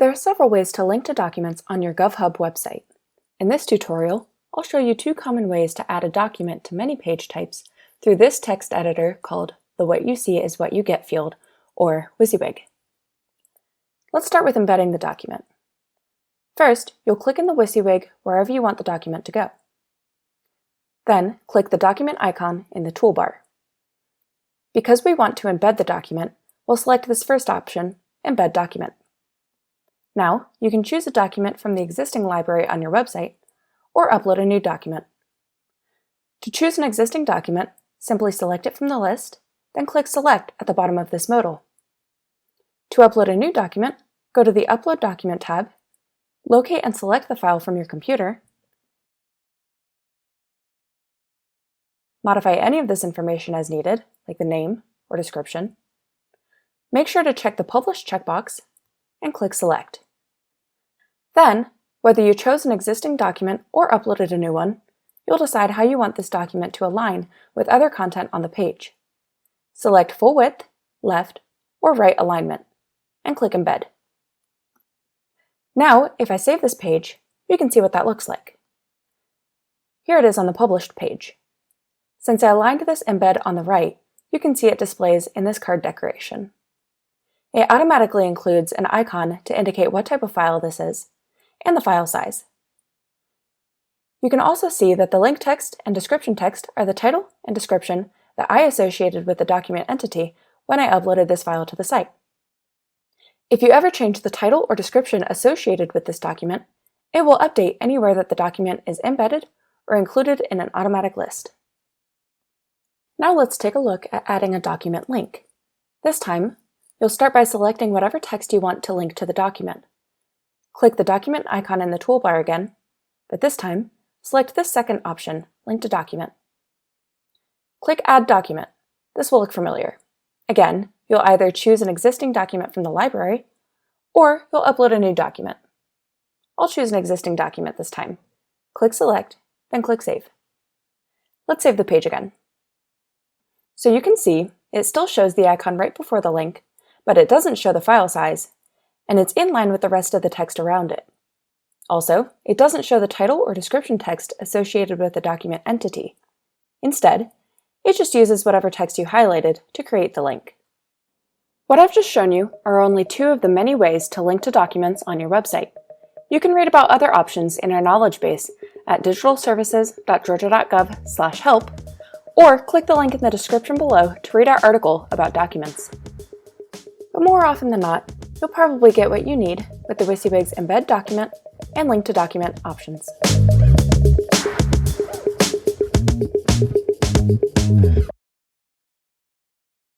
There are several ways to link to documents on your GovHub website. In this tutorial, I'll show you two common ways to add a document to many page types through this text editor called the What You See is What You Get field, or WYSIWYG. Let's start with embedding the document. First, you'll click in the WYSIWYG wherever you want the document to go. Then, click the document icon in the toolbar. Because we want to embed the document, we'll select this first option, Embed Document. Now, you can choose a document from the existing library on your website, or upload a new document. To choose an existing document, simply select it from the list, then click Select at the bottom of this modal. To upload a new document, go to the Upload Document tab, locate and select the file from your computer, modify any of this information as needed, like the name or description, make sure to check the Publish checkbox, and click Select. Then, whether you chose an existing document or uploaded a new one, you'll decide how you want this document to align with other content on the page. Select Full Width, Left, or Right Alignment, and click Embed. Now, if I save this page, you can see what that looks like. Here it is on the published page. Since I aligned this embed on the right, you can see it displays in this card decoration. It automatically includes an icon to indicate what type of file this is, and the file size. You can also see that the link text and description text are the title and description that I associated with the document entity when I uploaded this file to the site. If you ever change the title or description associated with this document, it will update anywhere that the document is embedded or included in an automatic list. Now let's take a look at adding a document link. This time, you'll start by selecting whatever text you want to link to the document. Click the document icon in the toolbar again, but this time, select this second option, Link to Document. Click Add Document. This will look familiar. Again, you'll either choose an existing document from the library, or you'll upload a new document. I'll choose an existing document this time. Click Select, then click Save. Let's save the page again. So you can see, it still shows the icon right before the link, but it doesn't show the file size, and it's in line with the rest of the text around it. Also, it doesn't show the title or description text associated with the document entity. Instead, it just uses whatever text you highlighted to create the link. What I've just shown you are only two of the many ways to link to documents on your website. You can read about other options in our knowledge base at digitalservices.georgia.gov/help, or click the link in the description below to read our article about documents. But more often than not, you'll probably get what you need with the WYSIWYG's Embed Document and Link to Document options.